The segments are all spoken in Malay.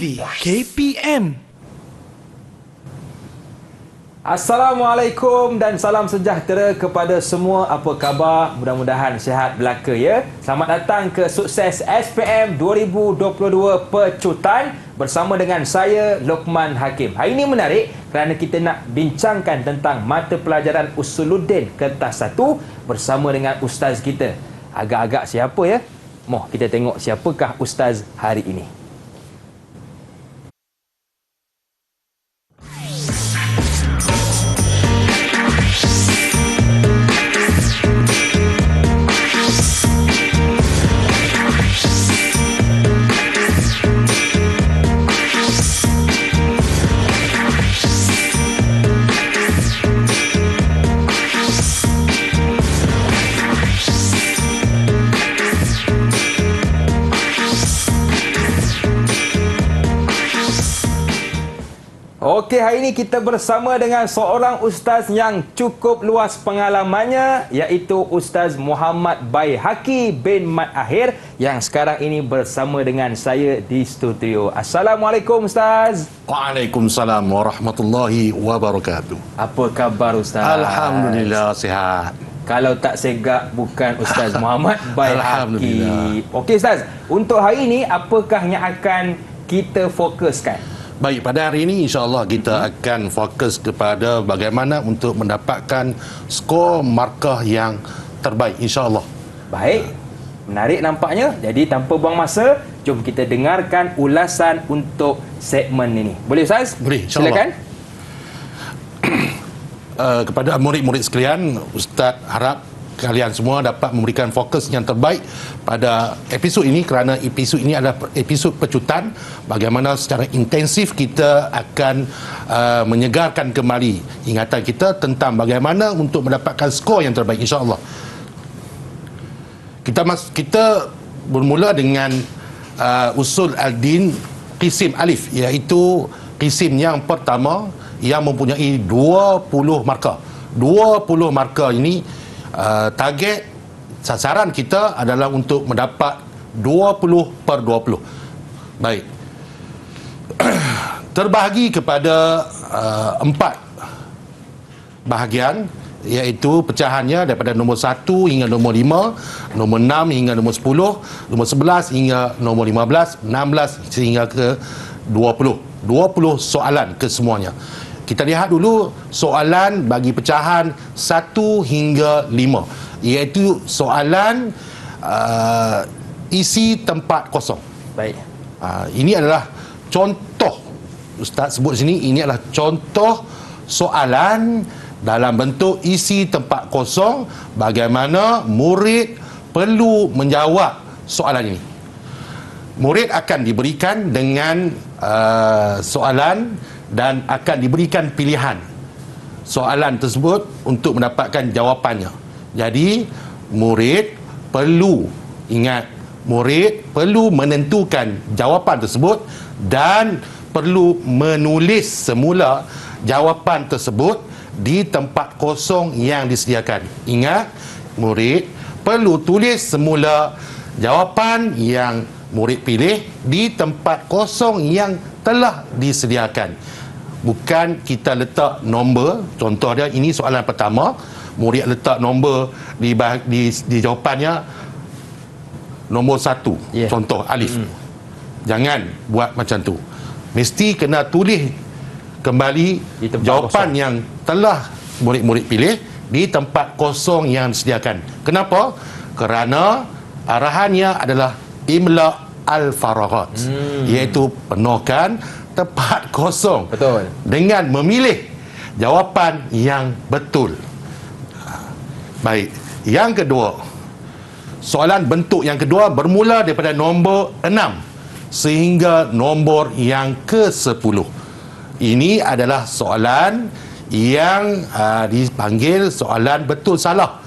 TV KPM. Assalamualaikum dan salam sejahtera kepada semua. Apa khabar? Mudah-mudahan sihat belaka ya. Selamat datang ke Sukses SPM 2022 Pecutan bersama dengan saya Lokman Hakim. Hari ini menarik kerana kita nak bincangkan tentang mata pelajaran Usuluddin Kertas 1 bersama dengan ustaz kita. Agak-agak siapa ya? Moh kita tengok siapakah ustaz hari ini. Okey, hari ini kita bersama dengan seorang ustaz yang cukup luas pengalamannya, iaitu Ustaz Muhammad Baihaqi bin Mat Ahir yang sekarang ini bersama dengan saya di studio. Assalamualaikum Ustaz. Waalaikumsalam warahmatullahi wabarakatuh. Apa khabar Ustaz? Alhamdulillah sihat. Kalau tak segak bukan Ustaz Muhammad Baihaqi. Alhamdulillah. Okey Ustaz, untuk hari ini apakah yang akan kita fokuskan? Baik, pada hari ini insya-Allah kita akan fokus kepada bagaimana untuk mendapatkan skor markah yang terbaik insya-Allah. Baik. Menarik nampaknya. Jadi tanpa buang masa, jom kita dengarkan ulasan untuk segmen ini. Boleh Ustaz? Boleh, insya-Allah. Silakan. Kepada murid-murid sekalian, Ustaz harap kalian semua dapat memberikan fokus yang terbaik pada episod ini kerana episod ini adalah episod pecutan bagaimana secara intensif kita akan menyegarkan kembali ingatan kita tentang bagaimana untuk mendapatkan skor yang terbaik insya-Allah. Kita bermula dengan usul al-din qisim alif, iaitu qisim yang pertama yang mempunyai 20 markah. 20 markah ini target sasaran kita adalah untuk mendapat 20/20. Baik. Terbahagi kepada 4 bahagian, iaitu pecahannya daripada nombor 1 hingga nombor 5, nombor 6 hingga nombor 10, nombor 11 hingga nombor 15, 16 sehingga ke 20. 20 soalan kesemuanya. Kita lihat dulu soalan bagi pecahan 1 hingga 5, iaitu soalan isi tempat kosong. Baik. Ini adalah contoh, Ustaz sebut sini, ini adalah contoh soalan dalam bentuk isi tempat kosong, bagaimana murid perlu menjawab soalan ini. Murid akan diberikan dengan soalan dan akan diberikan pilihan soalan tersebut untuk mendapatkan jawapannya. Jadi murid perlu menentukan jawapan tersebut dan perlu menulis semula jawapan tersebut di tempat kosong yang disediakan. Ingat, murid perlu tulis semula jawapan yang murid pilih di tempat kosong yang telah disediakan. Bukan kita letak nombor. Contoh dia, ini soalan pertama, murid letak nombor di jawapannya nombor 1, contoh alif. Jangan buat macam tu. Mesti kena tulis kembali jawapan kosong yang telah murid-murid pilih di tempat kosong yang disediakan. Kenapa? Kerana arahannya adalah imla al-faraghat, iaitu penuhkan tempat kosong. Betul. Dengan memilih jawapan yang betul. Baik. Yang kedua, soalan bentuk yang kedua bermula daripada nombor 6 sehingga nombor yang ke-10. Ini adalah soalan yang dipanggil soalan betul salah.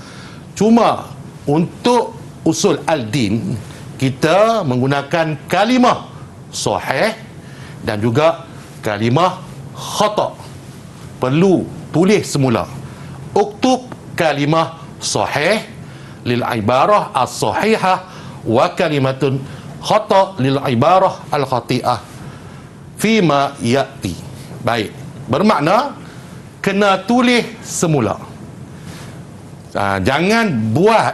Cuma untuk usul al-din kita menggunakan kalimah sahih dan juga kalimah khata. Perlu tulis semula. Uktub kalimah sahih lil ibarah as-sahihah wa kalimatun khata lil ibarah al-khati'ah. fima ya'ti. Baik, bermakna kena tulis semula. Jangan buat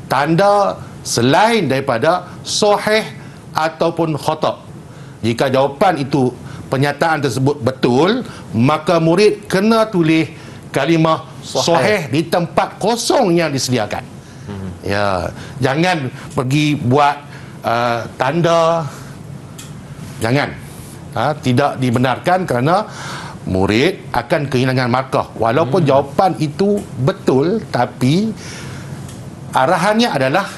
tanda selain daripada sahih ataupun khata'. Jika jawapan itu, penyataan tersebut betul, maka murid kena tulis kalimah sahih di tempat kosong yang disediakan. Ya, jangan pergi buat tanda. Jangan. Tidak dibenarkan kerana murid akan kehilangan markah. Walaupun jawapan itu betul, tapi arahannya adalah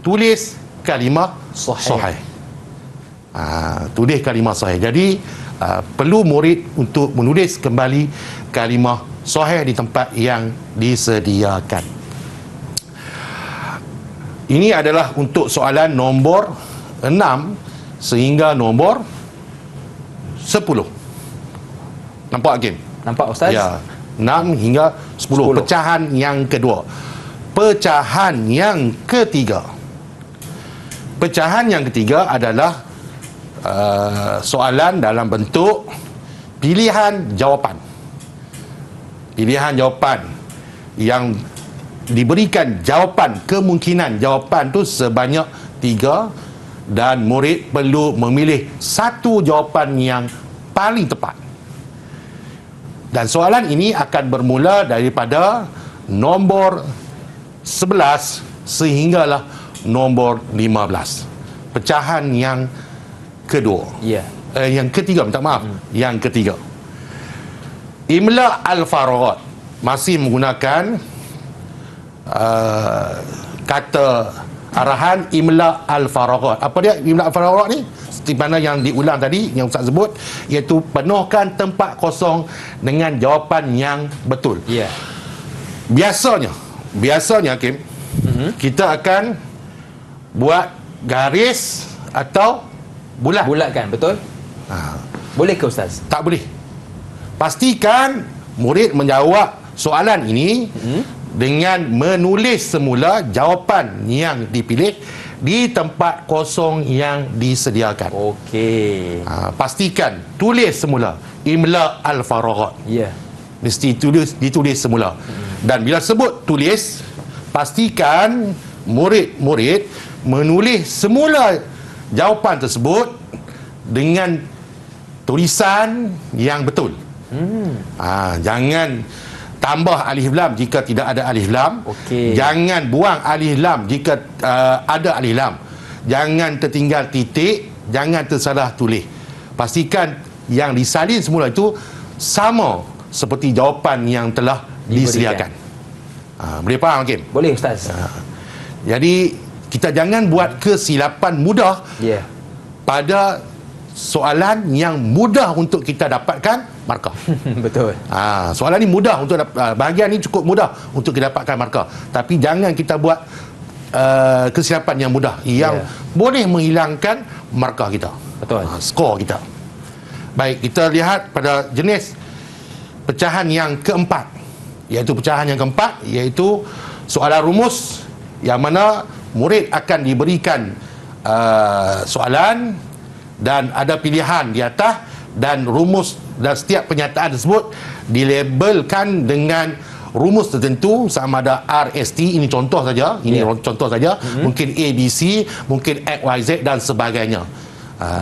tulis kalimah sahih. Tulis kalimah sahih. Jadi perlu murid untuk menulis kembali kalimah sahih di tempat yang disediakan. Ini adalah untuk soalan nombor 6 sehingga nombor 10. Nampak Hakim? Nampak Ustaz? Ya, 6 hingga 10. Pecahan yang kedua. Pecahan yang ketiga. Pecahan yang ketiga adalah soalan dalam bentuk pilihan jawapan. Pilihan jawapan yang diberikan jawapan, kemungkinan jawapan tu sebanyak 3 dan murid perlu memilih satu jawapan yang paling tepat. Dan soalan ini akan bermula daripada nombor 11 sehinggalah nombor 15. Pecahan yang kedua. Yang ketiga, minta maaf. Yang ketiga. Imla al-faraghat masih menggunakan kata arahan imla al-faraghat. Apa dia imla al-faraghat ni? Seperti mana yang diulang tadi, yang Ustaz sebut, iaitu penuhkan tempat kosong dengan jawapan yang betul. Biasanya Hakim, kita akan buat garis atau bulatkan, betul? Boleh ke Ustaz? Tak boleh. Pastikan murid menjawab soalan ini dengan menulis semula jawapan yang dipilih di tempat kosong yang disediakan. Okey. Pastikan tulis semula imla al-faraghat. Mesti ditulis semula. Dan bila sebut tulis, pastikan murid-murid menulis semula jawapan tersebut dengan tulisan yang betul. Jangan tambah alif lam jika tidak ada alif lam. Jangan buang alif lam jika ada alif lam. Jangan tertinggal titik, jangan tersalah tulis. Pastikan yang disalin semula itu sama seperti jawapan yang telah disediakan. Boleh faham Hakim? Boleh Ustaz. Jadi kita jangan buat kesilapan mudah pada soalan yang mudah untuk kita dapatkan markah. Betul. Soalan ni mudah untuk bahagian ni cukup mudah untuk kita dapatkan markah. Tapi jangan kita buat kesilapan yang mudah yang boleh menghilangkan markah kita. Betul. Skor kita. Baik, kita lihat pada jenis pecahan yang keempat. Iaitu pecahan yang keempat, iaitu soalan rumus yang mana murid akan diberikan soalan dan ada pilihan di atas, dan rumus dan setiap pernyataan tersebut dilabelkan dengan rumus tertentu, sama ada RST, ini contoh saja, contoh saja, mungkin ABC, mungkin XYZ dan sebagainya.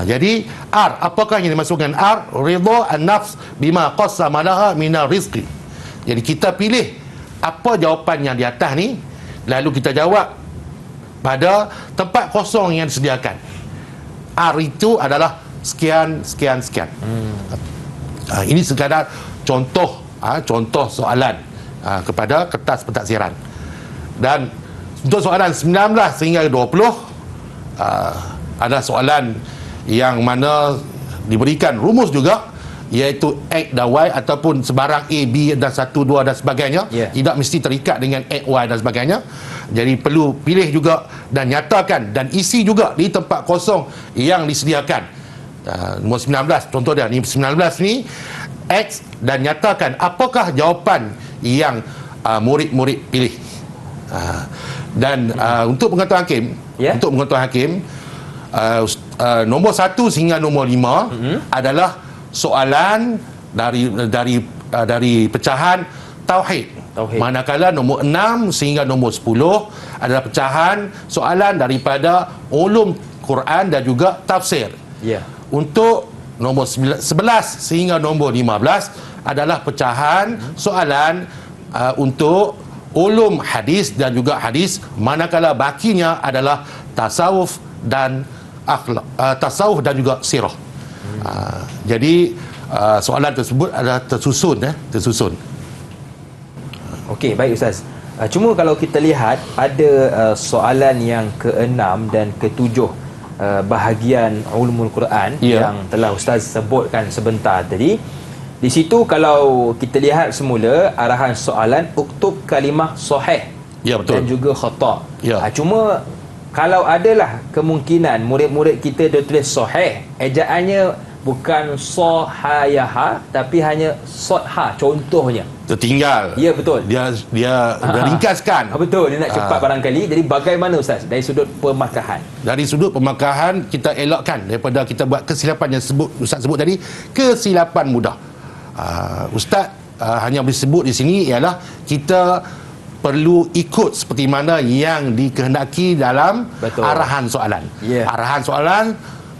Jadi R, apakah yang dimaksudkan R? Ridha an-nafs bima qassama laha minar rizqi. Jadi kita pilih apa jawapan yang di atas ni, lalu kita jawab pada tempat kosong yang disediakan. R itu adalah sekian, sekian, sekian. Ini sekadar contoh soalan kepada kertas pentaksiran. Dan untuk soalan 19 sehingga 20 ada soalan yang mana diberikan rumus juga, iaitu X dan Y ataupun sebarang A, B dan 1, 2 dan sebagainya. Tidak mesti terikat dengan X, Y dan sebagainya. Jadi perlu pilih juga dan nyatakan dan isi juga di tempat kosong yang disediakan. Nombor 19, contoh dia ni 19 ni X, dan nyatakan apakah jawapan yang murid-murid pilih. Dan untuk pengetahuan hakim, nombor 1 sehingga nombor 5 adalah soalan dari pecahan tauhid. Manakala nombor 6 sehingga nombor 10 adalah pecahan soalan daripada ulum Quran dan juga tafsir. Untuk nombor 11 sehingga nombor 15 adalah pecahan soalan untuk ulum hadis dan juga hadis, manakala bakinya adalah tasawuf dan akhlak, tasawuf dan juga sirah. Jadi soalan tersebut adalah tersusun. Okey, baik Ustaz. Cuma kalau kita lihat ada soalan yang ke-6 dan ke-7 bahagian ulumul Quran yang telah Ustaz sebutkan sebentar tadi. Di situ kalau kita lihat semula arahan soalan uktub kalimah sahih dan juga khata. Cuma kalau adalah kemungkinan murid-murid kita dia tulis sahih, ejaannya bukan sahayaha tapi hanya sotha contohnya. Tertinggal. Ya, betul. Dia ringkaskan. Betul, dia nak cepat barangkali. Jadi bagaimana Ustaz dari sudut pemarkahan? Dari sudut pemarkahan kita elakkan daripada kita buat kesilapan yang Ustaz sebut tadi, kesilapan mudah. Ustaz hanya boleh sebut di sini ialah kita perlu ikut seperti mana yang dikehendaki dalam arahan soalan. Arahan soalan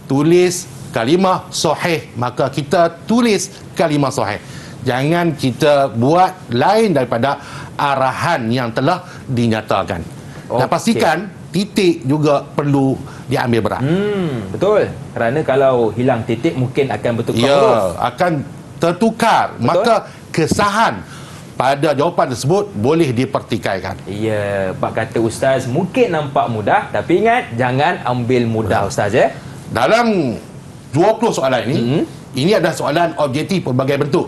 tulis kalimah sahih, maka kita tulis kalimah sahih. Jangan kita buat lain daripada arahan yang telah dinyatakan. Dan pastikan titik juga perlu diambil berat. Betul. Kerana kalau hilang titik mungkin akan bertukar huruf. Akan tertukar. Betul? Maka kesahan pada jawapan tersebut boleh dipertikaikan. Ya, bab kata Ustaz mungkin nampak mudah, tapi ingat jangan ambil mudah Ustaz ya. Dalam 20 soalan ini adalah soalan objektif pelbagai bentuk.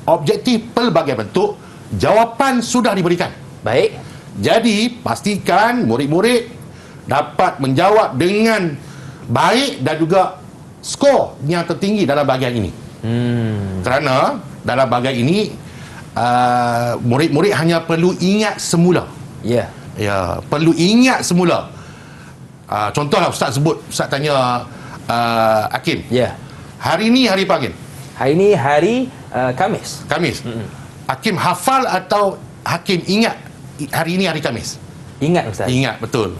Objektif pelbagai bentuk, jawapan sudah diberikan. Baik. Jadi pastikan murid-murid dapat menjawab dengan baik dan juga skor yang tertinggi dalam bahagian ini. Kerana dalam bahagian ini murid-murid hanya perlu ingat semula. Perlu ingat semula. Contohlah Ustaz sebut, Ustaz tanya Hakim. Hari ini hari apa Hakim? Hari ini hari Khamis. Hakim hafal atau Hakim ingat hari ini hari Khamis? Ingat Ustaz. Ingat, betul.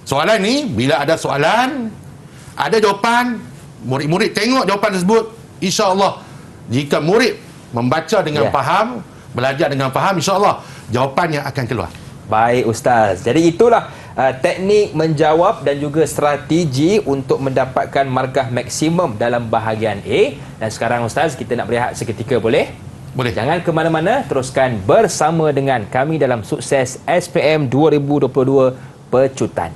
Soalan ni bila ada soalan, ada jawapan, murid-murid tengok jawapan tersebut, insya-Allah jika murid membaca dengan faham, belajar dengan faham, insya-Allah jawapannya akan keluar. Baik Ustaz. Jadi itulah teknik menjawab dan juga strategi untuk mendapatkan markah maksimum dalam bahagian A. Dan sekarang Ustaz, kita nak berehat seketika boleh? Boleh. Jangan ke mana-mana, teruskan bersama dengan kami dalam Sukses SPM 2022 Pecutan.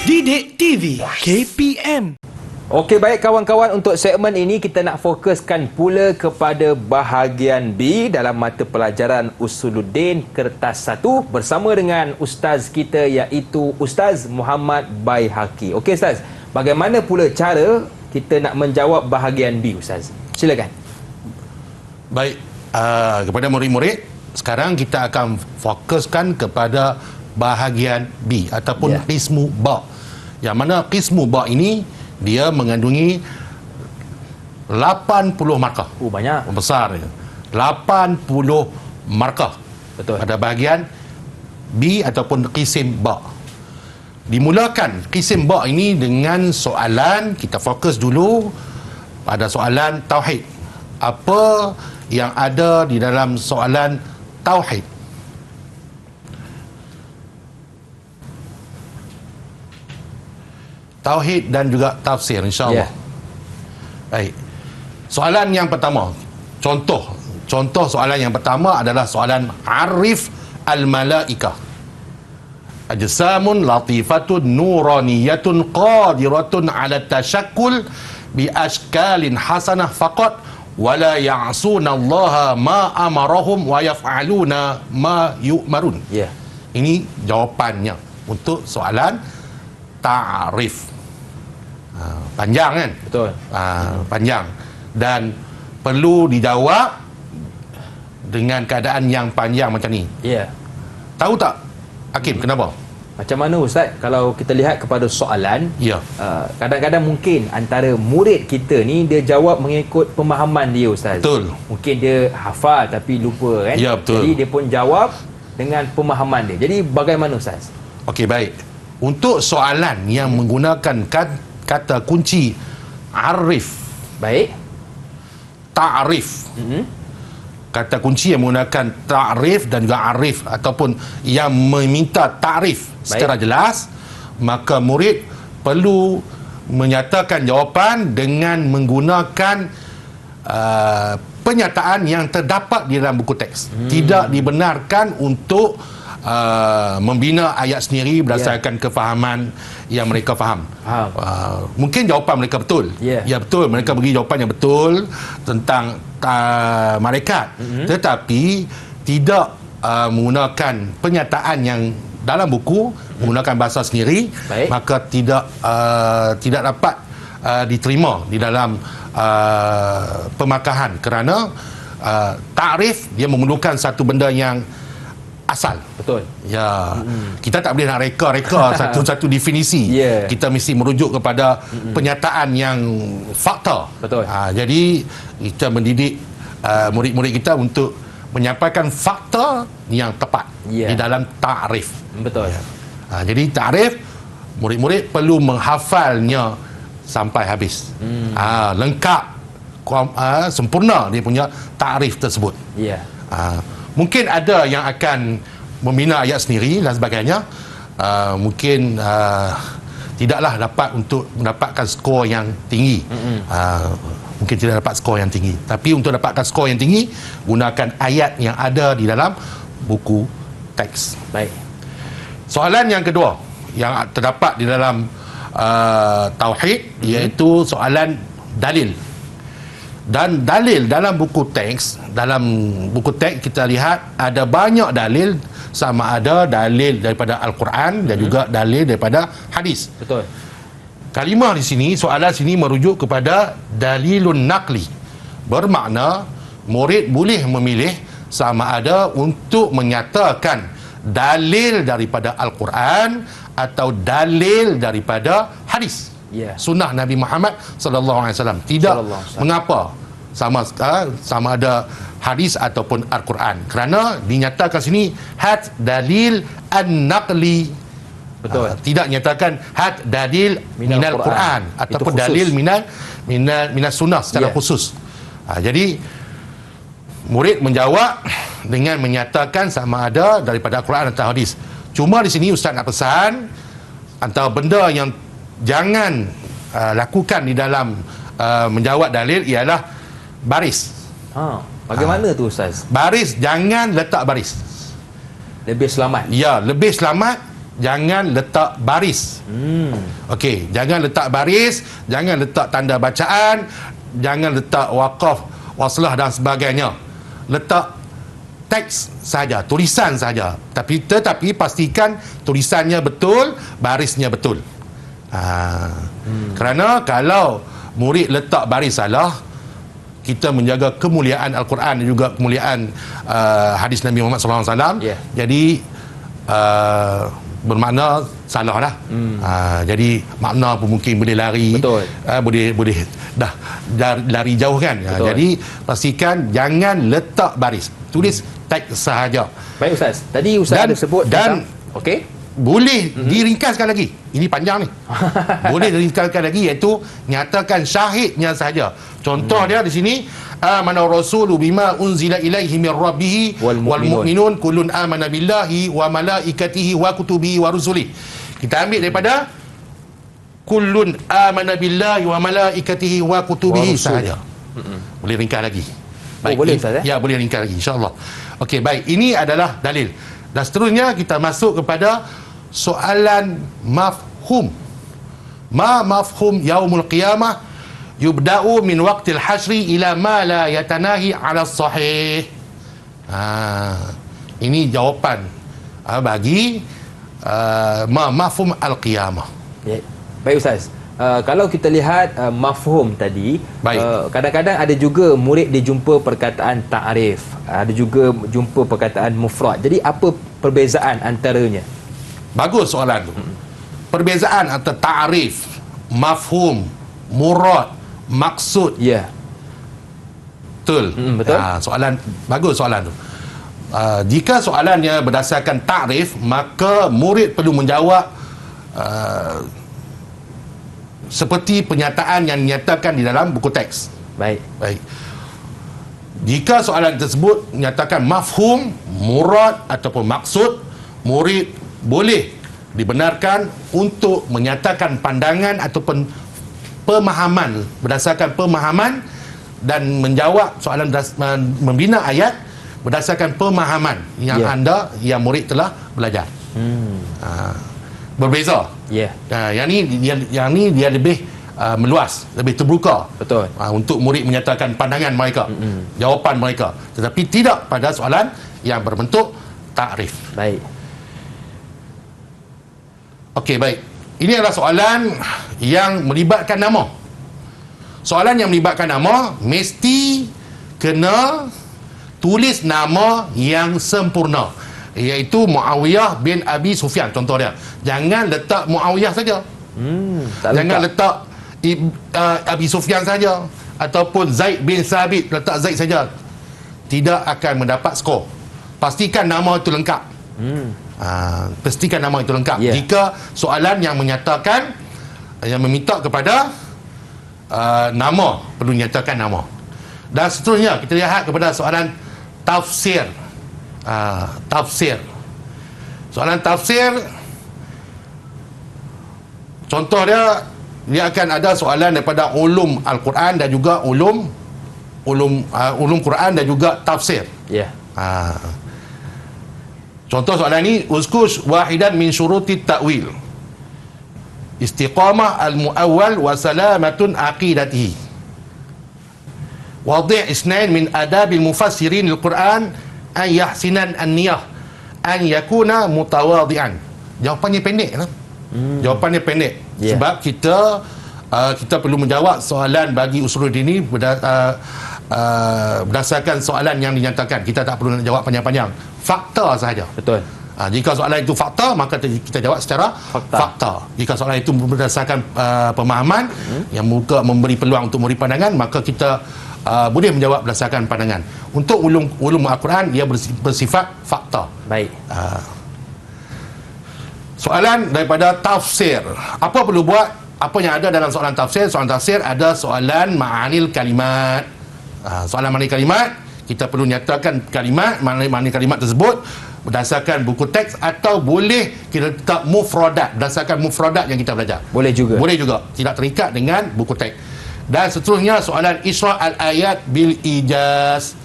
Didik TV KPM. Okey, baik kawan-kawan, untuk segmen ini kita nak fokuskan pula kepada bahagian B dalam mata pelajaran Usuluddin Kertas 1 bersama dengan Ustaz kita iaitu Ustaz Muhammad Baihaqi. Okey Ustaz, bagaimana pula cara kita nak menjawab bahagian B Ustaz? Silakan. Baik, kepada murid-murid, sekarang kita akan fokuskan kepada bahagian B ataupun qismu ba. Yang mana qismu ba ini dia mengandungi 80 markah. Banyak. Besar ya. 80 markah. Betul. Pada bahagian B ataupun qisim ba. Dimulakan qisim ba ini dengan soalan, kita fokus dulu pada soalan tauhid. Apa yang ada di dalam soalan tauhid? Tauhid dan juga tafsir, insya-Allah. Baik. Soalan yang pertama, contoh soalan yang pertama adalah soalan arif al-malaikah. Ajsamun latifatun nuraniyatun qadiratun ala tashakkul bi ashkalin hasanah faqat wala ya'suna Allah ma amarahum wa yaf'aluna ma yu'marun. Ini jawapannya untuk soalan ta'rif. Panjang kan? Betul. Panjang dan perlu dijawab dengan keadaan yang panjang macam ni. Tahu tak Hakim kenapa? Macam mana Ustaz kalau kita lihat kepada soalan, Ya. kadang-kadang mungkin antara murid kita ni dia jawab mengikut pemahaman dia Ustaz. Betul. Mungkin dia hafal tapi lupa kan. Ya, betul. Jadi dia pun jawab dengan pemahaman dia. Jadi bagaimana Ustaz? Okey, baik. Untuk soalan yang menggunakan kata kunci arif, Baik. ta'rif. Kata kunci yang menggunakan ta'rif dan juga arif ataupun yang meminta ta'rif secara jelas, maka murid perlu menyatakan jawapan dengan menggunakan penyataan yang terdapat di dalam buku teks. Tidak dibenarkan untuk membina ayat sendiri berdasarkan kefahaman yang mereka faham. Mungkin jawapan mereka betul. Ya, betul, mereka beri jawapan yang betul tentang malaikat, tetapi tidak menggunakan penyataan yang dalam buku, menggunakan bahasa sendiri. Baik. Maka tidak dapat diterima di dalam pemakahan, kerana ta'rif dia memerlukan satu benda yang asal. Betul. Ya, kita tak boleh nak reka satu definisi. Kita mesti merujuk kepada penyataan yang fakta. Betul. Jadi kita mendidik murid-murid kita untuk menyampaikan fakta yang tepat di dalam ta'rif. Betul. Jadi ta'rif, murid-murid perlu menghafalnya sampai habis. Lengkap, sempurna dia punya ta'rif tersebut. Mungkin ada yang akan membina ayat sendiri dan sebagainya. Mungkin tidaklah dapat untuk mendapatkan skor yang tinggi. Mungkin tidak dapat skor yang tinggi. Tapi untuk dapatkan skor yang tinggi, gunakan ayat yang ada di dalam buku teks. Baik. Soalan yang kedua yang terdapat di dalam tauhid, iaitu soalan dalil. Dan dalil dalam buku teks kita lihat ada banyak dalil, sama ada dalil daripada Al-Quran dan juga dalil daripada hadis. Betul. Kalimah di sini, soalan sini merujuk kepada dalilun naqli. Bermakna murid boleh memilih sama ada untuk menyatakan dalil daripada Al-Quran atau dalil daripada hadis. Sunnah Nabi Muhammad sallallahu alaihi wasallam. Tidak mengapa sama ada hadis ataupun Al-Quran, kerana dinyatakan sini had dalil an-naqli. Betul. Tidak nyatakan had dalil minal Quran ataupun dalil minal sunnah secara khusus. Jadi murid menjawab dengan menyatakan sama ada daripada Al-Quran atau hadis. Cuma di sini Ustaz nak pesan, antara benda yang jangan lakukan di dalam menjawab dalil ialah baris. Bagaimana tu Ustaz? Baris, jangan letak baris. Lebih selamat. Ya, lebih selamat jangan letak baris. Okey, jangan letak baris, jangan letak tanda bacaan, jangan letak waqaf, waslah dan sebagainya. Letak teks saja, tulisan saja. Tetapi pastikan tulisannya betul, barisnya betul. Kerana kalau murid letak baris salah, kita menjaga kemuliaan Al-Quran dan juga kemuliaan hadis Nabi Muhammad SAW. Jadi bermakna salah dah. Jadi makna pun mungkin boleh lari. Betul. Boleh dah lari jauh kan. Jadi pastikan jangan letak baris, tulis teks sahaja. Baik Ustaz, tadi Ustaz ada sebut dan okey, boleh diringkaskan lagi. Ini panjang ni. Boleh diringkaskan lagi, iaitu nyatakan syahidnya saja. Contoh dia di sini, amana rasulu bima unzila ilaihi min rabbih wal mu'minun kullun amana billahi wa malaikatihi wa kutubihi wa rusulihi. Kita ambil daripada kullun amana billahi wa malaikatihi wa kutubihi sahaja. Boleh ringkas lagi. Baik, boleh Ustaz ya, boleh ringkas lagi insya-Allah. Okey, baik, ini adalah dalil. Dan seterusnya kita masuk kepada soalan mafhum. Ma mafhum yaumul qiyamah yubda'u min waqtil hasyri ila ma la yatanahi 'ala sahih. Ini jawapan bagi ma mafhum al-qiyamah. Baik Ustaz. Kalau kita lihat mafhum tadi, kadang-kadang ada juga murid dia jumpa perkataan ta'rif, ada juga jumpa perkataan mufrad. Jadi apa perbezaan antaranya? Bagus soalan tu. Perbezaan antara ta'rif, mafhum, murad, maksud. Ya. Betul. Betul. Soalan bagus soalan tu. Jika soalannya berdasarkan ta'rif, maka murid perlu menjawab seperti pernyataan yang dinyatakan di dalam buku teks. Baik. Jika soalan tersebut menyatakan mafhum, murad ataupun maksud, murid boleh dibenarkan untuk menyatakan pandangan ataupun pemahaman berdasarkan pemahaman dan menjawab soalan membina ayat berdasarkan pemahaman yang yang murid telah belajar. Berbeza. Yang ni dia lebih meluas, lebih terbuka. Betul. Untuk murid menyatakan pandangan mereka, jawapan mereka, tetapi tidak pada soalan yang berbentuk takrif. Baik. Okey, baik. Ini adalah soalan yang melibatkan nama. Soalan yang melibatkan nama mesti kena tulis nama yang sempurna, iaitu Muawiyah bin Abi Sufyan contoh dia. Jangan letak Muawiyah saja. Jangan letak Abi Sufyan saja, ataupun Zaid bin Sabit letak Zaid saja. Tidak akan mendapat skor. Pastikan nama itu lengkap. Pastikan nama itu lengkap. Jika soalan yang menyatakan, yang meminta kepada nama, perlu menyatakan nama. Dan seterusnya kita lihat kepada soalan tafsir. Soalan tafsir, contoh dia akan ada soalan daripada ulum Al-Quran dan juga ulum Quran dan juga tafsir. Contoh soalan ni, uskus wahidan min syuruti ta'wil, istiqamah al-mu'awwal wa salamatun aqidatihi, wadih isnain min adabil mufassirin al-Quran an yahsinan an-niyah an yakuna mutawadi'an. Jawapannya pendek lah. Jawapannya pendek. Sebab kita perlu menjawab soalan bagi Usuluddin ini berdasarkan soalan yang dinyatakan. Kita tak perlu nak jawab panjang-panjang, fakta sahaja. Betul. Jika soalan itu fakta, maka kita jawab secara fakta. Jika soalan itu berdasarkan pemahaman yang memberi peluang untuk memberi pandangan, maka kita boleh menjawab berdasarkan pandangan. Untuk ulum Al-Quran, ia bersifat fakta. Baik. Soalan daripada tafsir, apa perlu buat? Apa yang ada dalam soalan tafsir? Soalan tafsir ada soalan ma'anil kalimat. Soalan ma'anil kalimat, kita perlu nyatakan kalimat, ma'anil kalimat tersebut berdasarkan buku teks, atau boleh kita letak mufradat, berdasarkan mufradat yang kita belajar. Boleh juga. Tidak terikat dengan buku teks. Dan seterusnya soalan isra' al-ayat bil ijaz,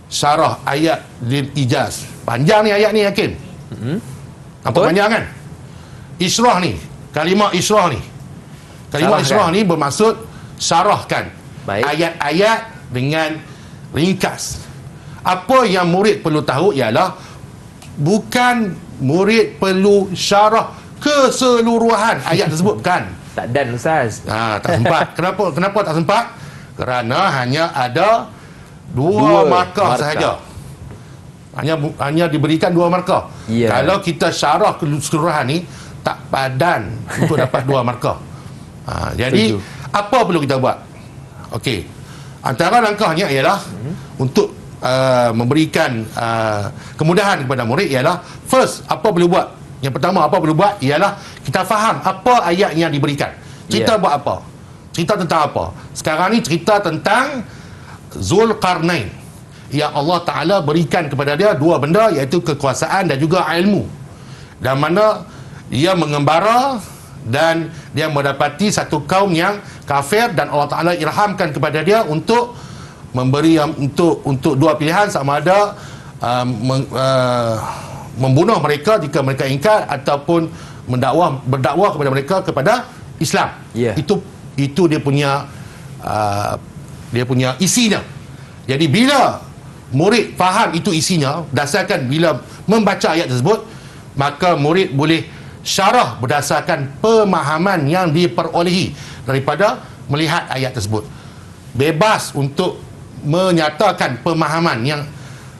syarah ayat bil ijaz. Panjang ni ayat ni, Hakim. Nampak panjang kan? Isyrah ni, kalimah isyrah ni, ni bermaksud syarahkan ayat-ayat dengan ringkas. Apa yang murid perlu tahu ialah bukan murid perlu syarah keseluruhan ayat tersebut, bukan. Tak dan Ustaz. Tak sempat. Kenapa tak sempat? Kerana hanya ada dua markah sahaja. Hanya diberikan 2 markah. Kalau kita syarah keseluruhan ni, tak padan untuk dapat 2 markah. Jadi apa perlu kita buat? Okey, antara langkahnya ialah untuk memberikan kemudahan kepada murid ialah, first, apa perlu buat? Yang pertama, apa perlu buat ialah kita faham apa ayat yang diberikan. Cerita buat apa? Cerita tentang apa? Sekarang ni cerita tentang Zulkarnain, yang Allah Ta'ala berikan kepada dia 2 benda, iaitu kekuasaan dan juga ilmu, dan mana dia mengembara dan dia mendapati satu kaum yang kafir, dan Allah Ta'ala ilhamkan kepada dia untuk memberi untuk 2 pilihan, sama ada membunuh mereka jika mereka ingkar, ataupun berdakwah kepada mereka kepada Islam. Itu dia punya isinya. Jadi bila murid faham itu isinya, berdasarkan bila membaca ayat tersebut, maka murid boleh syarah berdasarkan pemahaman yang diperolehi daripada melihat ayat tersebut. Bebas untuk menyatakan pemahaman yang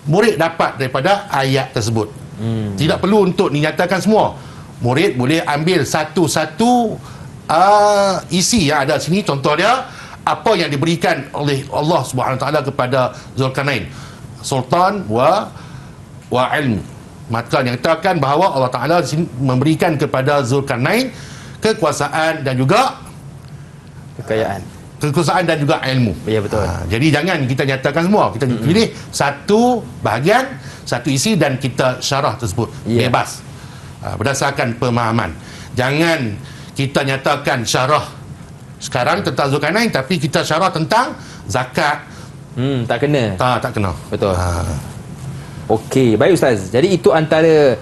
murid dapat daripada ayat tersebut. Tidak perlu untuk dinyatakan semua. murid boleh ambil satu-satu isi yang ada sini. Contoh dia, apa yang diberikan oleh Allah Subhanahu Wa Taala kepada Zulkarnain, sultan wa ilmu. Maka yang katakan bahawa Allah Taala memberikan kepada Zulkarnain kekuasaan dan juga kekuasaan dan juga ilmu. Ya, betul. Jadi jangan kita nyatakan semua, kita pilih satu bahagian, satu isi dan kita syarah tersebut bebas berdasarkan pemahaman. Jangan kita nyatakan syarah sekarang tentang Zulkarnain tapi kita syarah tentang zakat. Tak kena. Tak kena. Betul. Okey, baik Ustaz. Jadi itu antara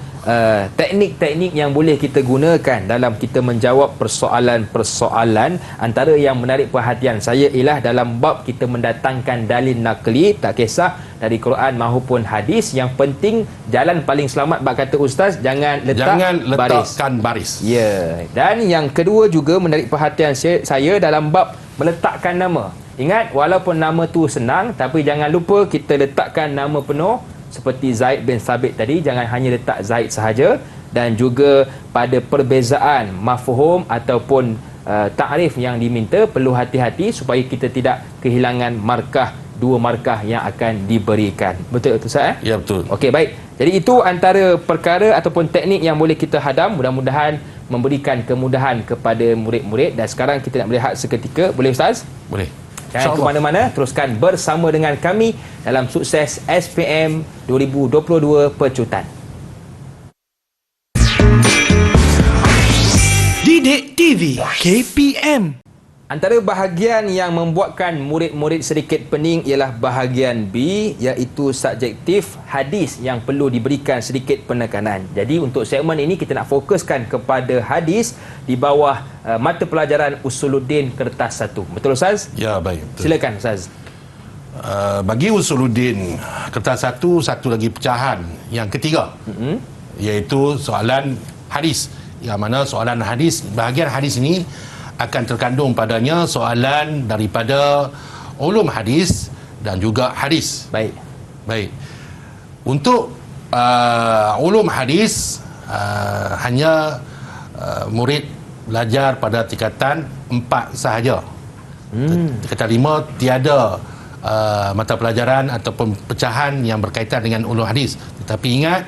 teknik-teknik yang boleh kita gunakan dalam kita menjawab persoalan-persoalan. Antara yang menarik perhatian saya ialah dalam bab kita mendatangkan dalil nakli, tak kisah dari Quran maupun hadis, yang penting jalan paling selamat bab kata Ustaz, jangan letakkan baris. Ya. Dan yang kedua juga menarik perhatian saya dalam bab meletakkan nama. Ingat, walaupun nama tu senang, tapi jangan lupa kita letakkan nama penuh. Seperti Zaid bin Sabit tadi, jangan hanya letak Zaid sahaja. Dan juga pada perbezaan mafhum ataupun ta'rif yang diminta, perlu hati-hati supaya kita tidak kehilangan dua markah yang akan diberikan. Betul Ustaz? Ya, betul. Okey, baik. Jadi itu antara perkara ataupun teknik yang boleh kita hadam. Mudah-mudahan memberikan kemudahan kepada murid-murid. Dan sekarang kita nak berehat seketika. Boleh Ustaz? Boleh. Jangan ke mana-mana, teruskan bersama dengan kami dalam Sukses SPM 2022 Pecutan. Didik TV KPM. Antara bahagian yang membuatkan murid-murid sedikit pening ialah bahagian B, iaitu subjektif hadis yang perlu diberikan sedikit penekanan. Jadi untuk segmen ini kita nak fokuskan kepada hadis di bawah mata pelajaran Usuluddin kertas 1. Betul Ustaz? Ya, baik. Betul. Silakan Ustaz. Bagi Usuluddin kertas 1, satu lagi pecahan yang ketiga, iaitu soalan hadis. Yang mana soalan hadis, bahagian hadis ini akan terkandung padanya soalan daripada ulum hadis dan juga hadis. Baik. Untuk ulum hadis hanya murid belajar pada tingkatan 4 sahaja. Tingkatan 5 tiada mata pelajaran ataupun pecahan yang berkaitan dengan ulum hadis. Tetapi ingat,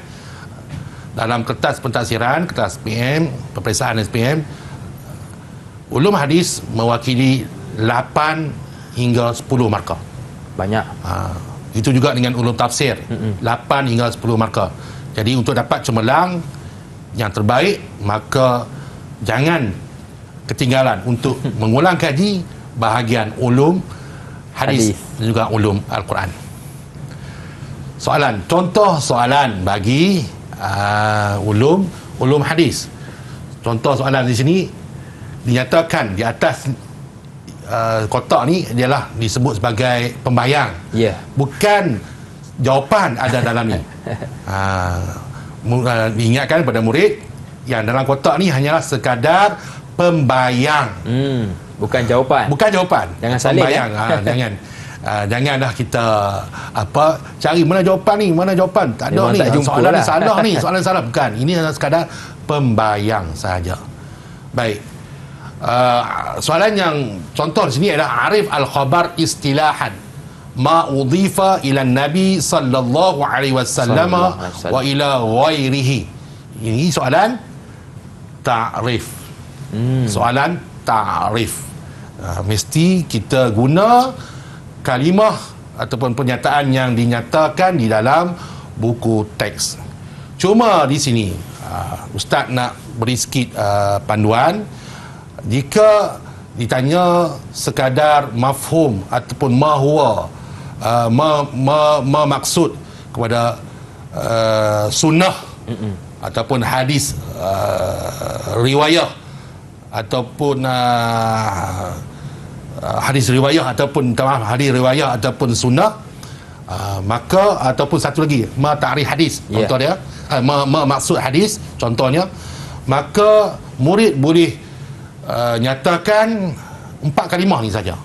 dalam kertas pentafsiran, kertas SPM, peperiksaan SPM, ulum hadis mewakili 8 hingga 10 markah. Banyak. Itu juga dengan ulum tafsir, 8 hingga 10 markah. Jadi untuk dapat cemerlang yang terbaik, maka jangan ketinggalan untuk mengulang kaji bahagian ulum hadis dan juga ulum Al-Quran. Contoh soalan bagi ulum hadis. Contoh soalan di sini dinyatakan di atas kotak ni adalah disebut sebagai pembayang. Bukan jawapan ada dalam ni. Diingatkan kepada murid yang dalam kotak ni hanyalah sekadar pembayang. Bukan jawapan. Jangan salib. Jangan. Janganlah kita cari mana jawapan ni, tak ada. Memang ni soalan lah. Salah ni, soalan salah. Bukan, ini adalah sekadar pembayang sahaja. Baik. Soalan yang contoh di sini adalah arif al-khabar istilahan ma udhifa ila nabi sallallahu alaihi wasallam wa ila ghairihi. Ini soalan ta'rif. Soalan ta'rif. Mesti kita guna kalimah ataupun pernyataan yang dinyatakan di dalam buku teks. Cuma di sini Ustaz nak beri sikit panduan. Jika ditanya sekadar mafhum ataupun ma huwa maksud kepada sunnah ataupun hadis riwayah ataupun hadis riwayah ataupun sunnah, maka ataupun satu lagi ma ta'rif hadis, contoh dia maksud hadis contohnya, maka murid boleh nyatakan 4 kalimah ni saja.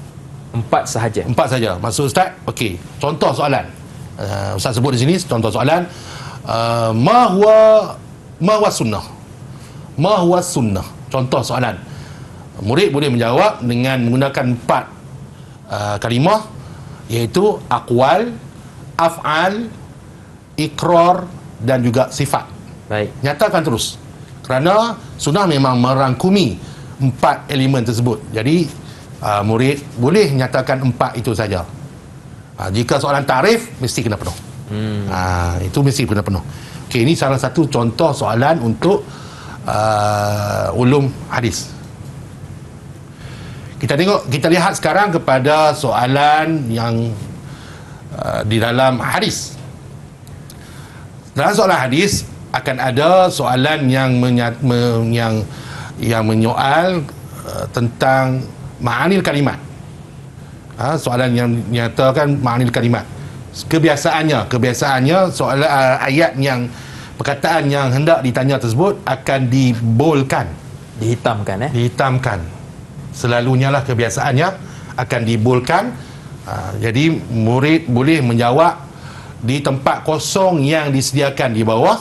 4 saja. Maksud Ustaz, okey, contoh soalan. Ustaz sebut di sini contoh soalan, ma huwa sunnah. ma huwa sunnah. Contoh soalan. Murid boleh menjawab dengan menggunakan 4 kalimah, iaitu aqwal, af'al, ikrar dan juga sifat. Baik. Nyatakan terus. Kerana sunnah memang merangkumi 4 elemen tersebut. Jadi murid boleh nyatakan 4 itu saja. Jika soalan tarif, mesti kena penuh. Itu mesti kena penuh. Okey, ini salah satu contoh soalan untuk ulum hadis. Kita lihat sekarang kepada soalan yang di dalam hadis. Dalam soalan hadis akan ada soalan yang menyoal tentang ma'anil kalimat. Soalan yang menyatakan ma'anil kalimat. Kebiasaannya soalan ayat yang perkataan yang hendak ditanya tersebut akan dibolkan, dihitamkan. Selalunya lah kebiasaannya akan dibolkan. Jadi murid boleh menjawab di tempat kosong yang disediakan di bawah.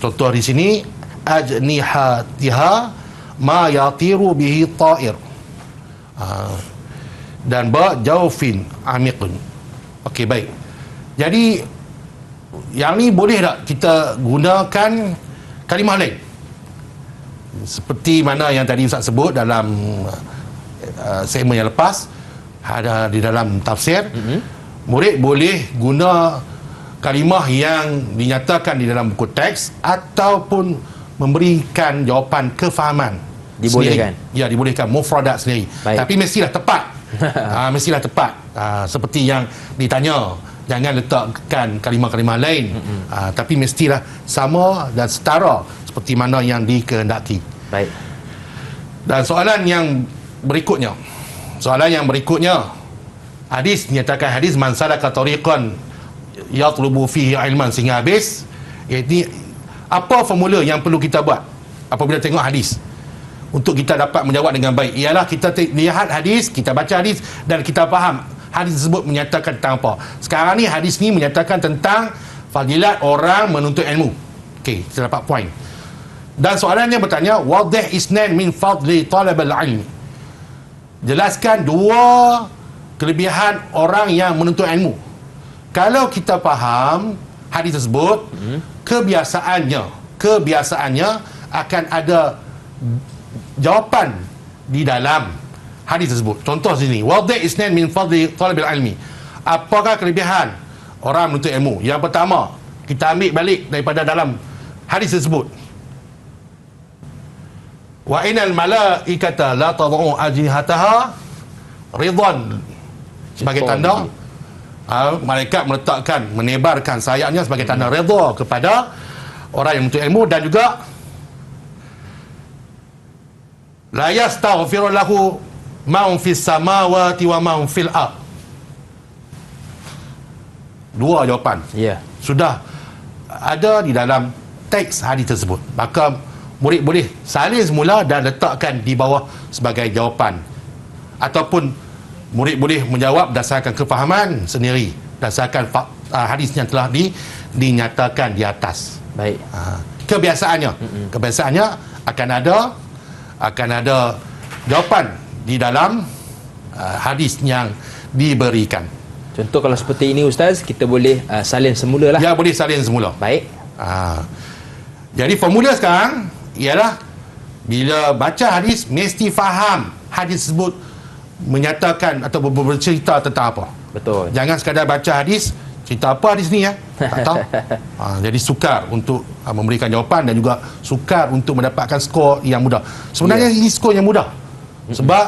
Contoh di sini, ajnihatiha ma yatiru bihi ta'ir, dan ba jaufin amiqun. Okey, baik. Jadi yang ni boleh tak kita gunakan kalimah lain? Seperti mana yang tadi Ustaz sebut dalam segmen yang lepas, ada di dalam tafsir, murid boleh guna kalimah yang dinyatakan di dalam buku teks ataupun memberikan jawapan kefahaman. Dibolehkan sendiri. Ya, dibolehkan mufradat sendiri. Baik. Tapi mestilah tepat. Mestilah tepat. Seperti yang ditanya, jangan letakkan kalimah-kalimah lain. Tapi mestilah sama dan setara seperti mana yang dikehendaki. Baik. Dan soalan yang berikutnya, hadis menyatakan, hadis man salaka tariqan yatlubu fihi ilman, sehingga habis. Iaitu apa formula yang perlu kita buat apabila tengok hadis untuk kita dapat menjawab dengan baik? Ialah kita lihat hadis, kita baca hadis dan kita faham hadis tersebut menyatakan tentang apa. Sekarang ni hadis ni menyatakan tentang fadilat orang menuntut ilmu. Okey, kita dapat poin. Dan soalannya bertanya, wadih isnan min fadli talab al-ilmi. Jelaskan 2 kelebihan orang yang menuntut ilmu. Kalau kita faham hadis tersebut, kebiasaannya akan ada jawapan di dalam hadis tersebut. Contoh sini, wadih isnan min fadli talab al-ilmi. Apakah kelebihan orang menuntut ilmu? Yang pertama, kita ambil balik daripada dalam hadis tersebut. Wa inal malaikata la tad'u ajnihataha ridwan, sebagai tanda malaikat menebarkan sayapnya sebagai tanda redha kepada orang yang menuntut ilmu. Dan juga la yastaghfiru lahu ma fis samawati wa ma fil ard. 2 jawapan sudah ada di dalam teks hadis tersebut. Maka murid boleh salin semula dan letakkan di bawah sebagai jawapan, ataupun murid boleh menjawab berdasarkan kefahaman sendiri, berdasarkan hadis yang telah dinyatakan di atas. Baik. Kebiasaannya akan ada jawapan di dalam hadis yang diberikan. Contoh kalau seperti ini Ustaz, kita boleh salin semula lah. Ya, boleh salin semula. Baik. Jadi formula sekarang ialah bila baca hadis mesti faham hadis tersebut menyatakan atau bercerita tentang apa. Betul. Jangan sekadar baca hadis, cerita apa hadis ni ya, tak tahu. Jadi sukar untuk memberikan jawapan dan juga sukar untuk mendapatkan skor yang mudah. Sebenarnya ini skor yang mudah. Sebab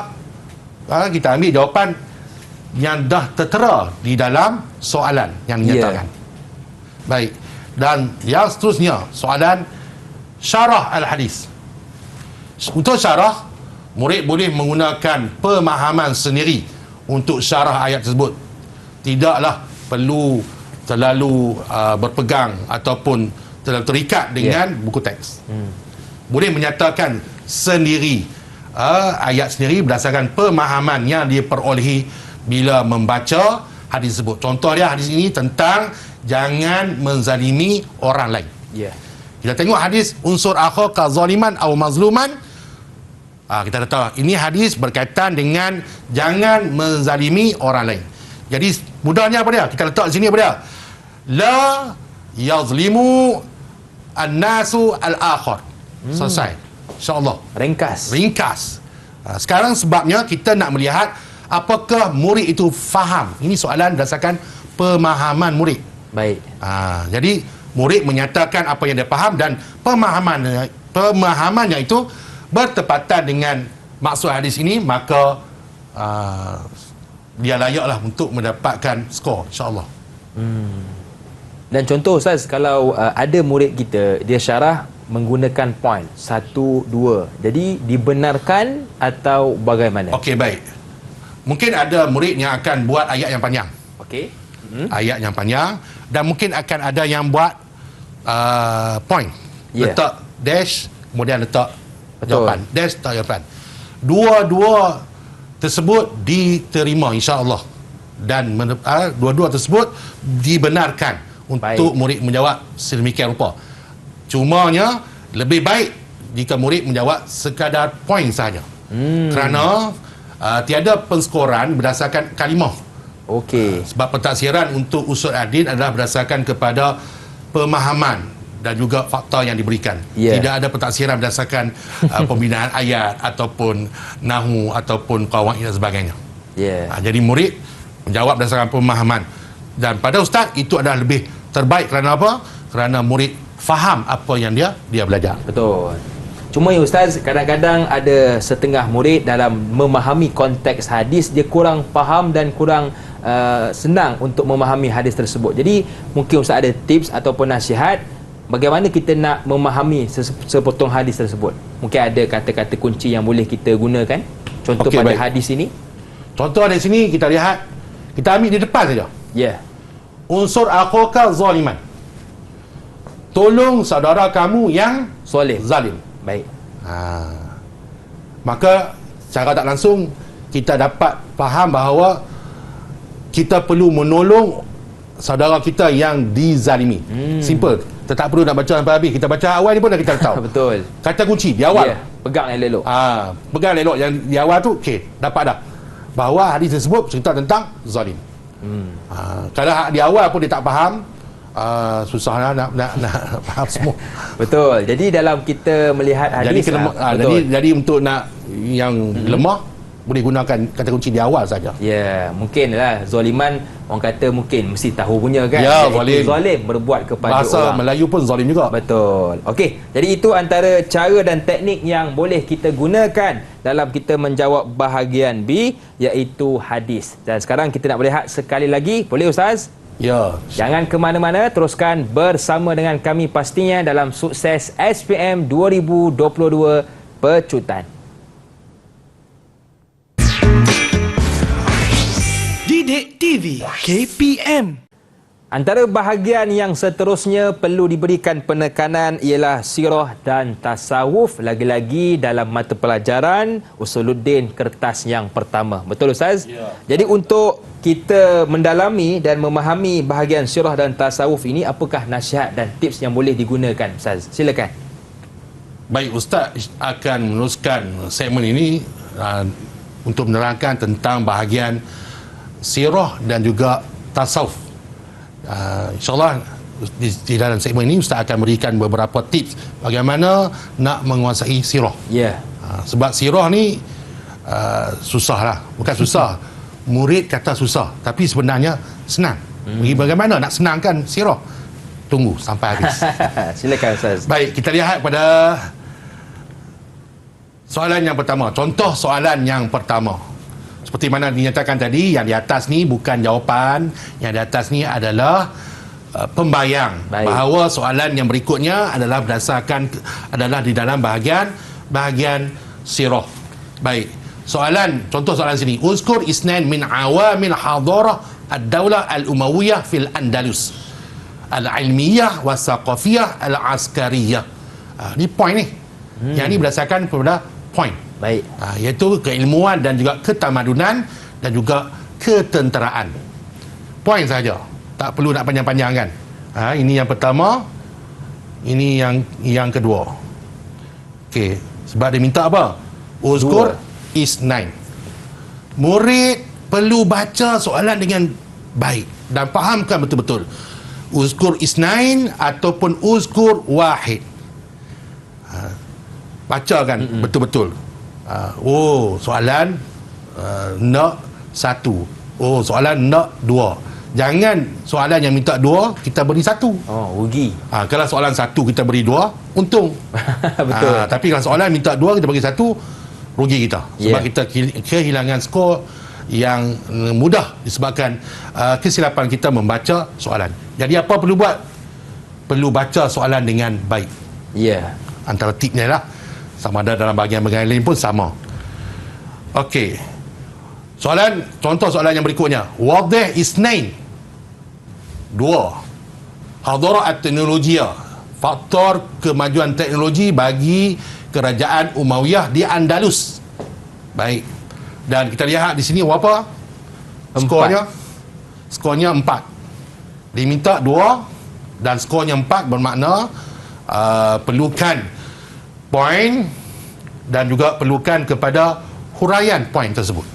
kita ambil jawapan yang dah tertera di dalam soalan yang dinyatakan. Baik. Dan yang seterusnya, soalan syarah al-hadis. Untuk syarah, murid boleh menggunakan pemahaman sendiri untuk syarah ayat tersebut. Tidaklah perlu terlalu berpegang ataupun terlalu terikat dengan buku teks. Boleh menyatakan sendiri ayat sendiri berdasarkan pemahaman yang diperolehi bila membaca hadis tersebut. Contoh dia hadis ini tentang jangan menzalimi orang lain. Kita tengok hadis unsur akhaka zaliman atau mazluman. Kita dah tahu ini hadis berkaitan dengan jangan menzalimi orang lain. Jadi mudahnya apa dia? Kita letak di sini apa dia? La yazlimu an-nasu al-akhar. Selesai. InsyaAllah. Ringkas. Sekarang sebabnya kita nak melihat apakah murid itu faham. Ini soalan berdasarkan pemahaman murid. Baik. Jadi murid menyatakan apa yang dia faham dan pemahamannya itu bertepatan dengan maksud hadis ini, maka dia layaklah untuk mendapatkan skor, insyaAllah. Dan contoh Ustaz, kalau ada murid kita dia syarah menggunakan point 1, 2, jadi dibenarkan atau bagaimana? Okey, baik. Mungkin ada murid yang akan buat ayat yang panjang. Okey. Ayat yang panjang, dan mungkin akan ada yang buat point. Letak dash, kemudian letak jawapan. Dash, letak jawapan. Dua-dua tersebut diterima, insya-Allah. Dan dua-dua tersebut dibenarkan untuk murid menjawab sedemikian rupa. Cumanya lebih baik jika murid menjawab sekadar point sahaja. Kerana tiada penskoran berdasarkan kalimah. Okey. Sebab pentafsiran untuk usul adin adalah berdasarkan kepada pemahaman dan juga fakta yang diberikan. Tidak ada pentafsiran berdasarkan pembinaan ayat ataupun nahwu ataupun qawaid dan sebagainya. Jadi murid menjawab berdasarkan pemahaman. Dan pada ustaz itu adalah lebih terbaik. Kerana apa? Kerana murid faham apa yang dia belajar. Betul. Cuma ya Ustaz, kadang-kadang ada setengah murid dalam memahami konteks hadis dia kurang faham dan kurang senang untuk memahami hadis tersebut. Jadi mungkin Ustaz ada tips ataupun nasihat bagaimana kita nak memahami sepotong hadis tersebut. Mungkin ada kata-kata kunci yang boleh kita gunakan. Contoh pada hadis ini. Contoh hadis ini kita lihat, kita ambil di depan saja. Unsur akhaka zaliman. Tolong saudara kamu yang zalim. Baik. Maka secara tak langsung kita dapat faham bahawa kita perlu menolong saudara kita yang dizalimi. Simple. Kita tak perlu nak baca sampai habis. Kita baca awal ni pun dah kita tahu. Betul. Kata kunci di awal. Pegang elok. Pegang elok yang di awal tu, okey, dapat dah. Bahawa hadis tersebut cerita tentang zalim. Kalau di awal pun dia tak faham, susahlah nak faham semua. Betul. Jadi dalam kita melihat hadis, jadi untuk nak yang lemah boleh gunakan kata kunci di awal saja. Mungkin lah zaliman orang kata mungkin mesti tahu punya kan. Zalim berbuat kepada bahasa orang. Melayu pun zalim juga. Betul. Okey, jadi itu antara cara dan teknik yang boleh kita gunakan dalam kita menjawab bahagian B, iaitu hadis. Dan sekarang kita nak melihat sekali lagi, boleh Ustaz? Jangan ke mana-mana, teruskan bersama dengan kami pastinya dalam Sukses SPM 2022 Pecutan. Didik TV KPM. Antara bahagian yang seterusnya perlu diberikan penekanan ialah sirah dan tasawuf, lagi-lagi dalam mata pelajaran Usuluddin kertas yang pertama. Betul Ustaz? Jadi untuk kita mendalami dan memahami bahagian sirah dan tasawuf ini, apakah nasihat dan tips yang boleh digunakan Ustaz? Silakan. Baik, Ustaz akan meneruskan segmen ini untuk menerangkan tentang bahagian sirah dan juga tasawuf. InsyaAllah di dalam segmen ini Ustaz akan berikan beberapa tips bagaimana nak menguasai sirah. Sebab sirah ni susah lah. Bukan susah, murid kata susah, tapi sebenarnya senang. Bagaimana nak senangkan sirah? Tunggu sampai habis. Silakan Ustaz. Baik, kita lihat pada soalan yang pertama. Contoh soalan yang pertama, seperti mana dinyatakan tadi, yang di atas ni bukan jawapan, yang di atas ni adalah pembayang. Bahawa soalan yang berikutnya adalah berdasarkan di dalam bahagian sirah. Baik, contoh soalan sini. Uzkur isnan min awamil hadarah ad-daulah al-Umayyah fil Andalus, al-ilmiyah wa saqafiyah al-askariyah. Ni point ni. Yang ni berdasarkan kepada point. Baik. Iaitu keilmuan dan juga ketamadunan dan juga ketenteraan. Poin saja. Tak perlu nak panjang-panjang kan. Ini yang pertama. Ini yang kedua. Okey, sebab dia minta apa? Uzkur isnain. Murid perlu baca soalan dengan baik dan fahamkan betul-betul. Uzkur isnain ataupun uzkur wahid. Bacakan betul-betul. Soalan nak satu. Soalan nak dua. Jangan soalan yang minta dua kita beri satu. Rugi. Kalau soalan satu kita beri dua, untung. Betul. Tapi kalau soalan minta dua kita bagi satu, rugi kita. Sebab kita kehilangan skor yang mudah disebabkan kesilapan kita membaca soalan. Jadi apa perlu buat? Perlu baca soalan dengan baik. Antara tipnya lah, sama ada dalam bahagian-bahagian lain pun sama. Okey. Contoh soalan yang berikutnya. Wadih isnain. 2. Hadarat teknologia. Faktor kemajuan teknologi bagi kerajaan Umayyah di Andalus. Baik. Dan kita lihat di sini berapa? Skornya 4. Diminta 2 dan skornya 4 bermakna perlukan poin dan juga perlukan kepada huraian poin tersebut.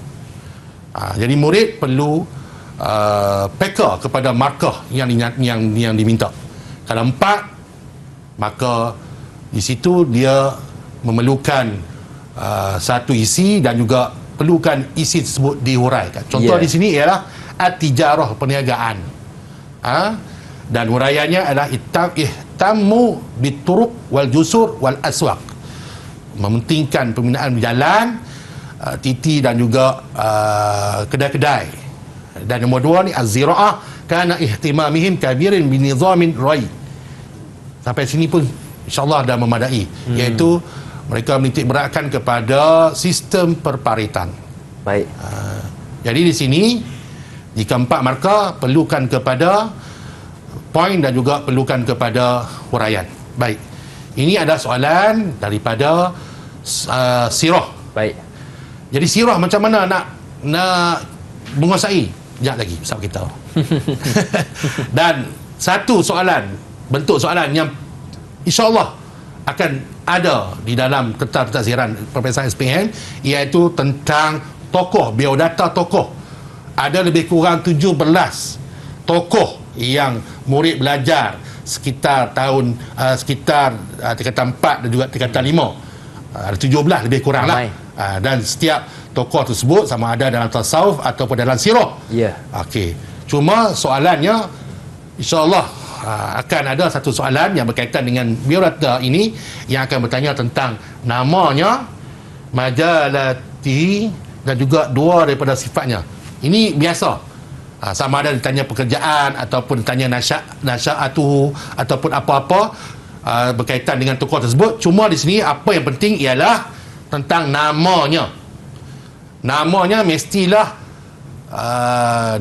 Jadi murid perlu peka kepada markah yang diminta. Kalau 4, maka di situ dia memerlukan satu isi dan juga perlukan isi tersebut dihuraikan. Contoh di sini ialah at-tijarah, perniagaan. Dan huraiannya adalah ihtammu bituruq wal jusur wal aswaq. Mementingkan pembinaan jalan, titi dan juga kedai-kedai. Dan nombor 2 ni az-zira'ah kana ihtimamihim kabirin binizamin rai. Sampai sini pun insya-Allah dah memadai, iaitu mereka menitik beratkan kepada sistem perparitan. Baik. Jadi di sini jika 4 markah perlukan kepada poin dan juga perlukan kepada huraian. Baik. Ini ada soalan daripada sirah. Baik. Jadi sirah macam mana nak menguasai? Sekejap lagi Ustaz beritahu. Dan satu soalan, bentuk soalan yang insya-Allah akan ada di dalam kertas pentadbiran peperiksaan SPM, iaitu tentang tokoh, biodata tokoh. Ada lebih kurang 17 tokoh yang murid belajar sekitar tahun tingkatan 4 dan juga tingkatan 5. Ada 17 lebih kurang lah. Dan setiap tokoh tersebut sama ada dalam tasawuf ataupun dalam sirah. Okey. Cuma soalannya insya-Allah akan ada satu soalan yang berkaitan dengan biodata ini yang akan bertanya tentang namanya, majalati dan juga 2 daripada sifatnya. Ini biasa. Sama ada ditanya pekerjaan ataupun ditanya nasya'atuhu ataupun apa-apa berkaitan dengan tokoh tersebut. Cuma di sini apa yang penting ialah tentang namanya. Namanya mestilah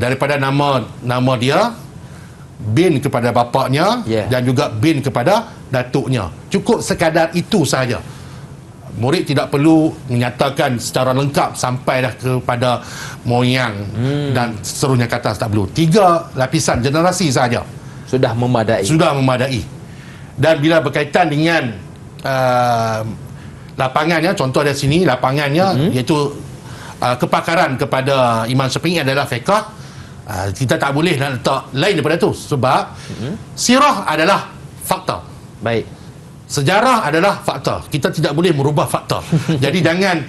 daripada nama dia, bin kepada bapaknya dan juga bin kepada datuknya. Cukup sekadar itu sahaja. Murid tidak perlu menyatakan secara lengkap sampailah kepada moyang dan seterusnya ke atas, tak perlu. 3 lapisan generasi sahaja sudah memadai. Dan bila berkaitan dengan lapangannya, contoh dari sini lapangannya iaitu kepakaran kepada Imam Syafi'i adalah fiqh. Kita tak boleh nak letak lain daripada itu sebab sirah adalah fakta. Baik. Sejarah adalah fakta. Kita tidak boleh merubah fakta. Jadi jangan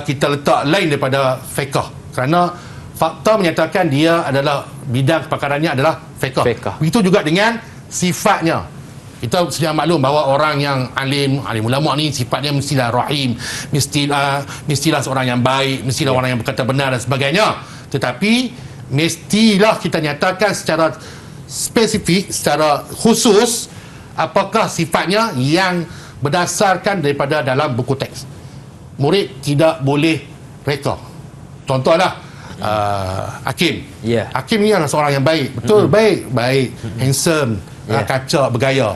kita letak lain daripada fiqh, kerana fakta menyatakan dia adalah bidang kepakarannya adalah fiqh. Begitu juga dengan sifatnya. Kita sedia maklum bahawa orang yang alim ulama ni sifatnya mestilah rahim, mestilah seorang yang baik, mestilah orang yang berkata benar dan sebagainya. Tetapi mestilah kita nyatakan secara spesifik, secara khusus apakah sifatnya yang berdasarkan daripada dalam buku teks. Murid tidak boleh reka. Contohlah Hakim. Hakim ni adalah seorang yang baik. Betul, baik, handsome, kacak, bergaya.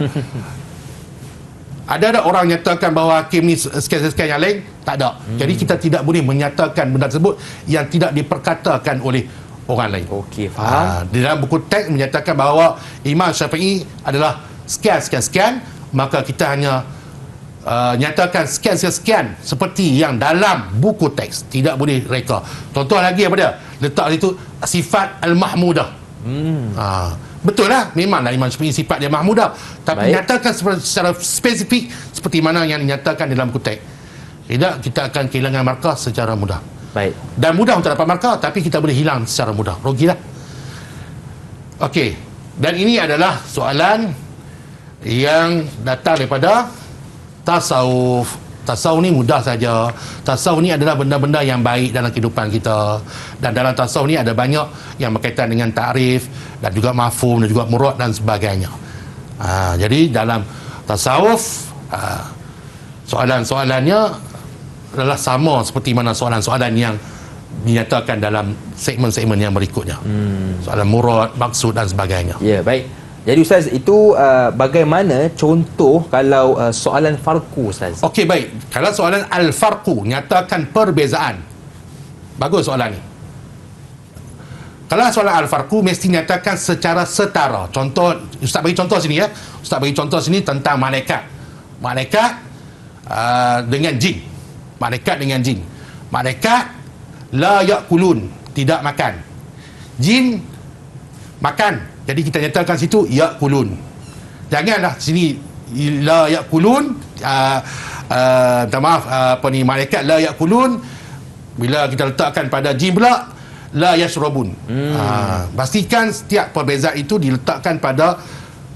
Ada orang nyatakan bahawa Hakim ni sekian-sekian yang lain? Tak ada. Jadi kita tidak boleh menyatakan benda tersebut yang tidak diperkatakan oleh orang lain. Okey, faham. Di dalam buku teks menyatakan bahawa Imam Syafi'i adalah sekian-sekian, maka kita hanya nyatakan sekian seperti yang dalam buku teks, tidak boleh reka. Contoh lagi apa dia? Letak situ sifat al-mahmudah. Betul lah, memanglah Imam Syafi'i sifat dia mahmudah, tapi nyatakan secara spesifik seperti mana yang dinyatakan dalam buku teks. Tidak, kita akan kehilangan markah secara mudah. Baik. Dan mudah untuk dapat markah, tapi kita boleh hilang secara mudah. Rugilah. Okey. Dan ini adalah soalan yang datang daripada tasawuf. Tasawuf ni mudah saja. Tasawuf ni adalah benda-benda yang baik dalam kehidupan kita. Dan dalam tasawuf ni ada banyak yang berkaitan dengan ta'rif dan juga mafhum dan juga murad dan sebagainya. Jadi dalam tasawuf soalan-soalannya adalah sama seperti mana soalan-soalan yang dinyatakan dalam segmen-segmen yang berikutnya. Soalan murad, maksud dan sebagainya. Ya, baik. Jadi Ustaz, itu bagaimana contoh kalau soalan farqu, Ustaz? Okey, baik. Kalau soalan al-farqu, nyatakan perbezaan. Bagus soalan ni. Kalau soalan al-farqu, mesti nyatakan secara setara. Contoh, Ustaz bagi contoh sini ya. Ustaz bagi contoh sini tentang malaikat. Malaikat dengan jin. Malaikat dengan jin. Malaikat la yakulun, tidak makan. Jin makan. Jadi kita nyatakan situ yakulun. Janganlah sini la yakulun, minta maaf, malaikat la yakulun, bila kita letakkan pada jin pula la yashrabun. Pastikan setiap perbezaan itu diletakkan pada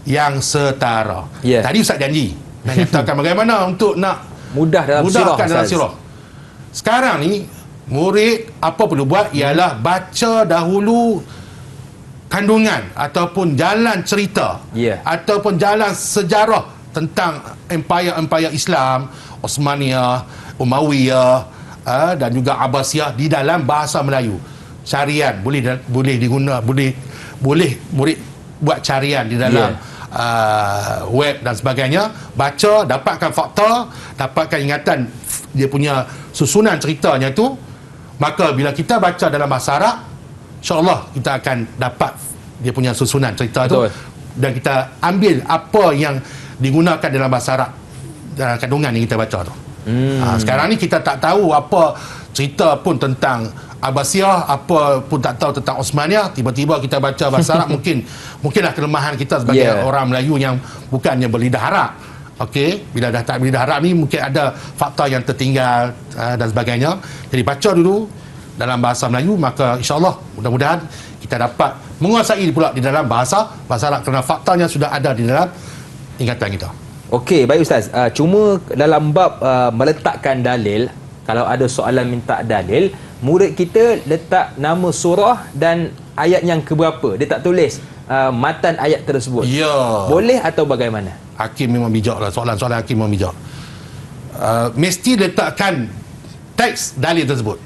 yang setara. Tadi Ustaz janji nak nyatakan bagaimana untuk nak mudahkan dalam sirah. Sekarang ni murid apa perlu buat ialah baca dahulu kandungan ataupun jalan cerita ataupun jalan sejarah tentang empire Islam, Osmaniyah, Umayyah dan juga Abbasiyah di dalam bahasa Melayu. Carian boleh diguna, boleh murid buat carian di dalam web dan sebagainya, baca, dapatkan fakta, dapatkan ingatan dia punya susunan ceritanya tu, maka bila kita baca dalam bahasa Arab, InsyaAllah kita akan dapat dia punya susunan cerita tu, dan kita ambil apa yang digunakan dalam bahasa Arab dalam kandungan yang kita baca tu. Sekarang ni kita tak tahu apa cerita pun tentang Abbasiyah, apa pun tak tahu tentang Osmaniyah. Tiba-tiba kita baca bahasa Arab, mungkinlah kelemahan kita sebagai orang Melayu yang bukannya berlidah Arab. Okey, bila dah tak berlidah Arab ni mungkin ada fakta yang tertinggal dan sebagainya. Jadi baca dulu dalam bahasa Melayu, maka insya-Allah mudah-mudahan kita dapat menguasai pula di dalam bahasa Arab kerana faktanya sudah ada di dalam ingatan kita. Okey, baik Ustaz. Cuma dalam bab meletakkan dalil, kalau ada soalan minta dalil, murid kita letak nama surah dan ayat yang keberapa. Dia tak tulis matan ayat tersebut. Ya. Boleh atau bagaimana? Hakim memang bijak lah. Soalan-soalan Hakim memang bijak. Mesti letakkan teks dalil tersebut.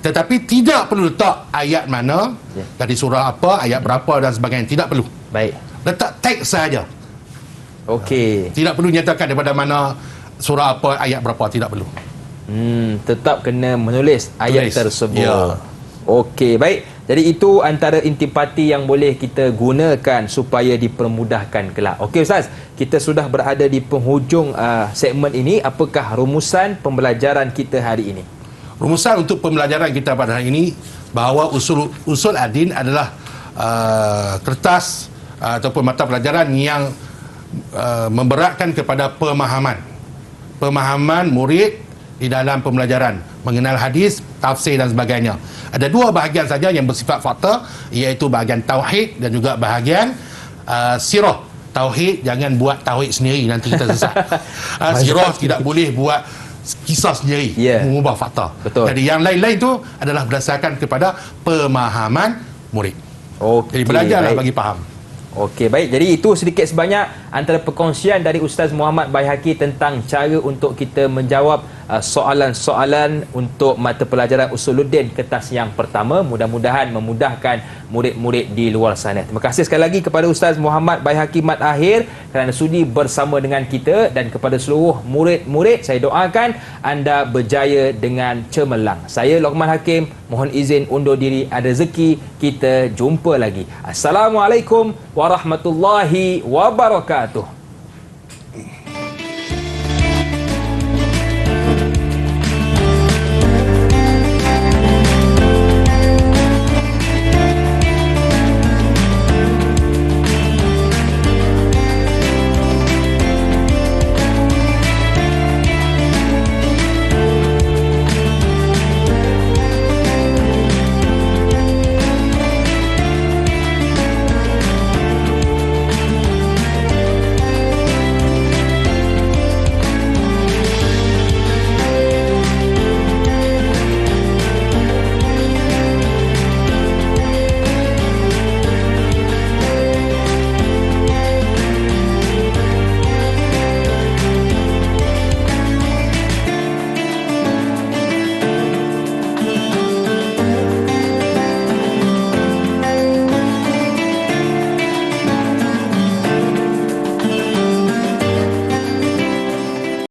Tetapi tidak perlu letak ayat mana, dari surah apa, ayat berapa dan sebagainya. Tidak perlu. Baik. Letak teks sahaja. Okey. Tidak perlu nyatakan daripada mana, surah apa, ayat berapa. Tidak perlu. Tetap kena menulis ayat tersebut. Ya. Okey, baik. Jadi itu antara intipati yang boleh kita gunakan supaya dipermudahkan kelak. Okey Ustaz, kita sudah berada di penghujung segmen ini. Apakah rumusan pembelajaran kita hari ini? Rumusan untuk pembelajaran kita pada hari ini, bahawa usul ad-din adalah kertas ataupun mata pelajaran yang memberatkan kepada pemahaman murid di dalam pembelajaran mengenal hadis, tafsir dan sebagainya. Ada dua bahagian saja yang bersifat fakta, iaitu bahagian tauhid dan juga bahagian sirah. Tauhid jangan buat tauhid sendiri, nanti kita sesat. Sirah tidak boleh buat kisah sendiri, mengubah fakta. Betul. Jadi yang lain-lain itu adalah berdasarkan kepada pemahaman murid. Jadi belajarlah bagi faham. Okey, baik. Jadi itu sedikit sebanyak antara perkongsian dari Ustaz Muhammad Baihaqi tentang cara untuk kita menjawab soalan-soalan untuk mata pelajaran Usuluddin kertas yang pertama. Mudah-mudahan memudahkan murid-murid di luar sana. Terima kasih sekali lagi kepada Ustaz Muhammad Baihaqi Mat Akhir kerana sudi bersama dengan kita, dan kepada seluruh murid-murid saya doakan anda berjaya dengan cemerlang. Saya Luqman Hakim mohon izin undur diri. Ada rezeki kita jumpa lagi. Assalamualaikum warahmatullahi wabarakatuh.